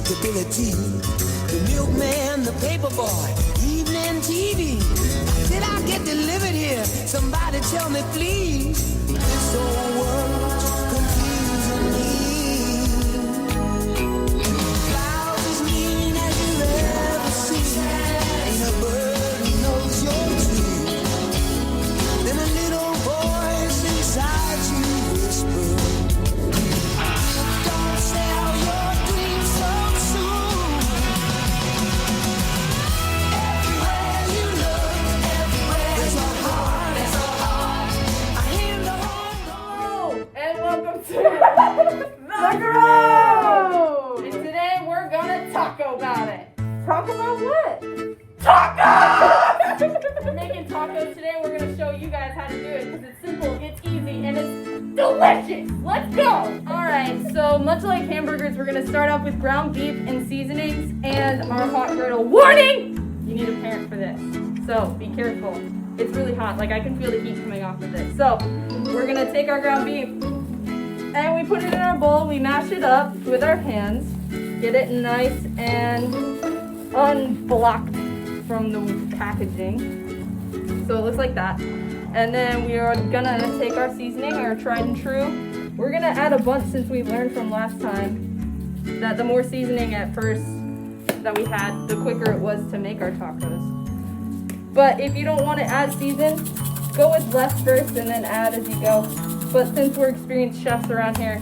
predictability. The milkman, the paper boy, evening TV. Did I get delivered here? Somebody tell me, please. This whole world's confusing me. Clouds as mean as you've ever seen. Ain't a bird who knows your dream. Then a little voice inside you whisper, don't sell your dreams so soon. Everywhere you look, everywhere there's a heart, there's a heart. I hear the heart. And welcome to Taco. And today we're gonna taco about it. Talk about what? We're making tacos today. We're gonna show you guys how to do it because it's simple, it's easy, and it's delicious. Let's go. All right. So much like hamburgers, we're gonna start off with ground beef and seasonings and our hot griddle. Warning! You need a parent for this. So be careful. It's really hot. Like I can feel the heat coming off of this. So we're gonna take our ground beef and we put it in our bowl. We mash it up with our hands. Get it nice and unblocked from the packaging. So it looks like that. And then we are gonna take our seasoning, our tried and true. We're gonna add a bunch since we learned from last time that the more seasoning at first that we had, the quicker it was to make our tacos. But if you don't want to add season, go with less first and then add as you go. But since we're experienced chefs around here,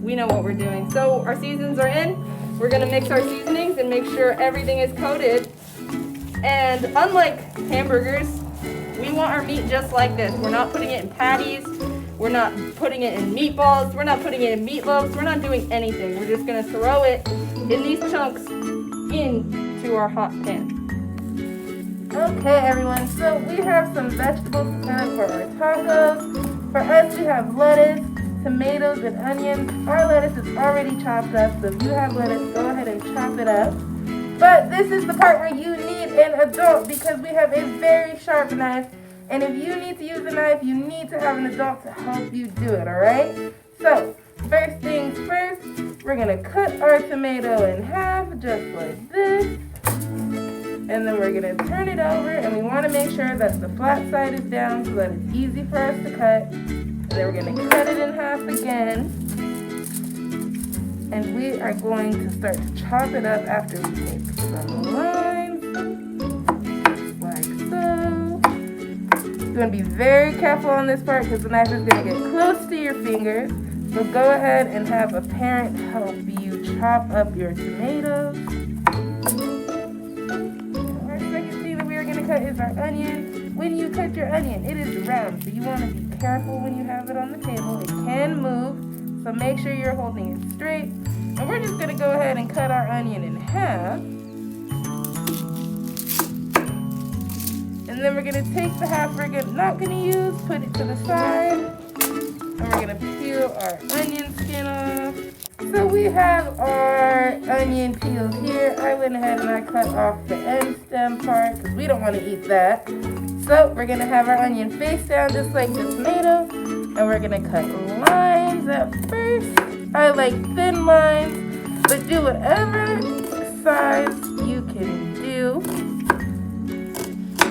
we know what we're doing. So our seasons are in. We're gonna mix our seasonings and make sure everything is coated. And unlike hamburgers, we want our meat just like this. We're not putting it in patties. We're not putting it in meatballs. We're not putting it in meatloaves. We're not doing anything. We're just gonna throw it in these chunks into our hot pan. Okay, everyone. So we have some vegetables prepared for our tacos. For us, we have lettuce, tomatoes, and onions. Our lettuce is already chopped up, so if you have lettuce, go ahead and chop it up. But this is the part where you need an adult because we have a very sharp knife. And if you need to use a knife, you need to have an adult to help you do it, alright? So, first things first, we're going to cut our tomato in half, just like this. And then we're going to turn it over, and we want to make sure that the flat side is down so that it's easy for us to cut. And then we're going to cut it in half again. And we are going to start to chop it up after we make some lines, like so. You're going to be very careful on this part because the knife is going to get close to your fingers. So go ahead and have a parent help you chop up your tomatoes. Our second thing that we are going to cut is our onion. When you cut your onion, it is round, so you want to be careful when you have it on the table. It can move. So make sure you're holding it straight. And we're just going to go ahead and cut our onion in half. And then we're going to take the half we're not going to use, put it to the side. And we're going to peel our onion skin off. So we have our onion peeled here. I went ahead and I cut off the end stem part because we don't want to eat that. So we're going to have our onion face down just like the tomato. And we're going to cut lines at first. I like thin lines, but do whatever size you can do.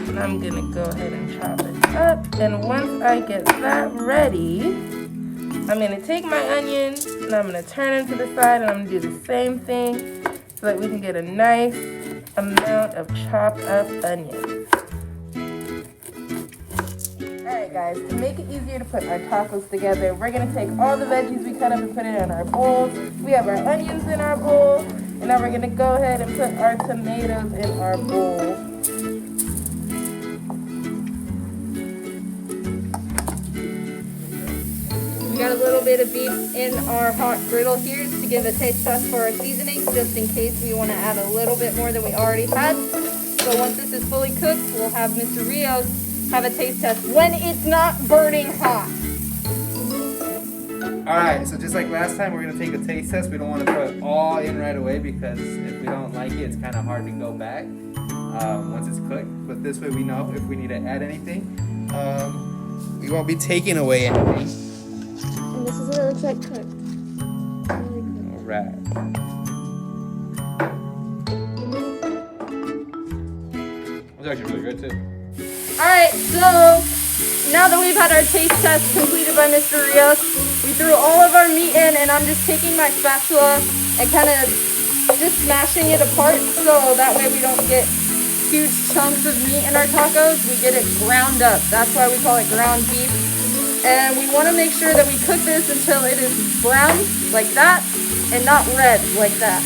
And I'm going to go ahead and chop it up. And once I get that ready, I'm going to take my onions and I'm going to turn them to the side and I'm going to do the same thing so that we can get a nice amount of chopped up onions. Alright guys, to make it easier to put our tacos together, we're going to take all the veggies we cut up and put it in our bowls. We have our onions in our bowl, and now we're going to go ahead and put our tomatoes in our bowl. We got a little bit of beef in our hot griddle here to give a taste test for our seasonings, just in case we want to add a little bit more than we already had. So once this is fully cooked, we'll have Mr. Rios have a taste test when it's not burning hot. Alright, so just like last time, we're going to take a taste test. We don't want to put it all in right away because if we don't like it, it's kind of hard to go back once it's cooked. But this way we know if we need to add anything. We won't be taking away anything. And this is what it looks like cooked. Really cooked. Alright. actually really good too. Alright, so now that we've had our taste test completed by Mr. Rios, we threw all of our meat in, and I'm just taking my spatula and kind of just smashing it apart so that way we don't get huge chunks of meat in our tacos. We get it ground up. That's why we call it ground beef. And we want to make sure that we cook this until it is brown like that and not red like that.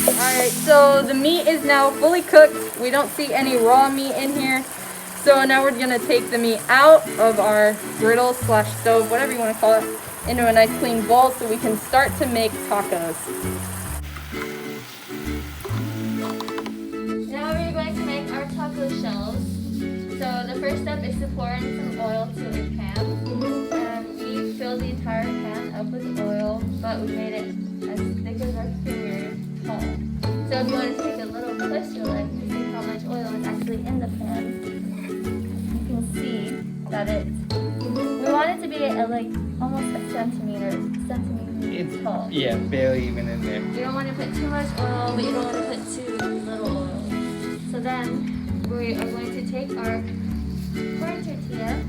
Alright, so the meat is now fully cooked. We don't see any raw meat in here. So now we're going to take the meat out of our griddle / stove, whatever you want to call it, into a nice clean bowl so we can start to make tacos. Now we're going to make our taco shells. So the first step is to pour in some oil to a pan. And we fill the entire pan up with oil, but we made it as thick as our finger tall. So if you want to take a little closer look to see how much oil is actually in the pan, you can see that we want it to be like almost a centimeter tall. Yeah, barely even in there. You don't want to put too much oil, but you don't want to put too little oil. So then we are going to take our corn tortilla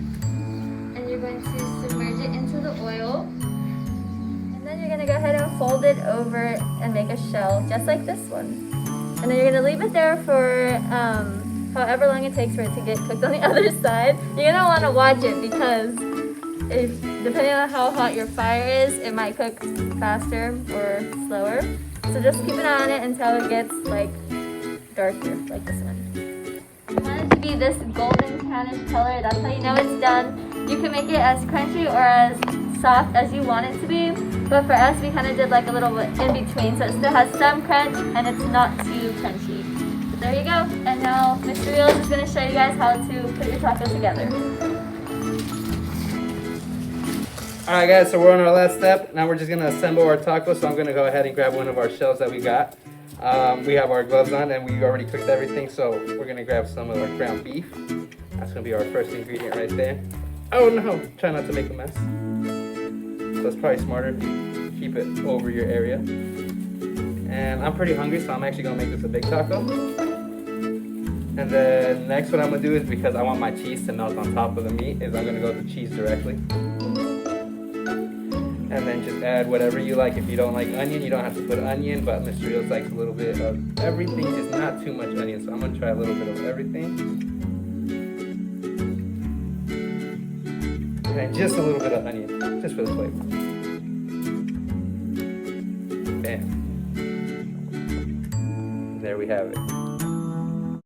and you're going to submerge it into the oil. And then you're going to go ahead and fold it over and make a shell just like this one. And then you're going to leave it there for however long it takes for it to get cooked on the other side. You're going to want to watch it because depending on how hot your fire is, it might cook faster or slower. So just keep an eye on it until it gets like darker, like this one. You want it to be this golden tannish color. That's how you know it's done. You can make it as crunchy or as soft as you want it to be. But for us, we kind of did like a little bit in between. So it still has some crunch and it's not too crunchy. So there you go. And now Mr. Rios is going to show you guys how to put your taco together. Alright guys, so we're on our last step. Now we're just going to assemble our tacos. So I'm going to go ahead and grab one of our shells that we got. We have our gloves on and we already cooked everything. So we're going to grab some of our ground beef. That's going to be our first ingredient right there. Oh no, try not to make a mess. So it's probably smarter if you keep it over your area. And I'm pretty hungry, so I'm actually going to make this a big taco. And then next what I'm going to do is, because I want my cheese to melt on top of the meat, is I'm going to go with the cheese directly. And then just add whatever you like. If you don't like onion, you don't have to put onion, but Mr. Rios likes a little bit of everything, just not too much onion. So I'm going to try a little bit of everything. And just a little bit of onion, just for the flavor. Bam. There we have it.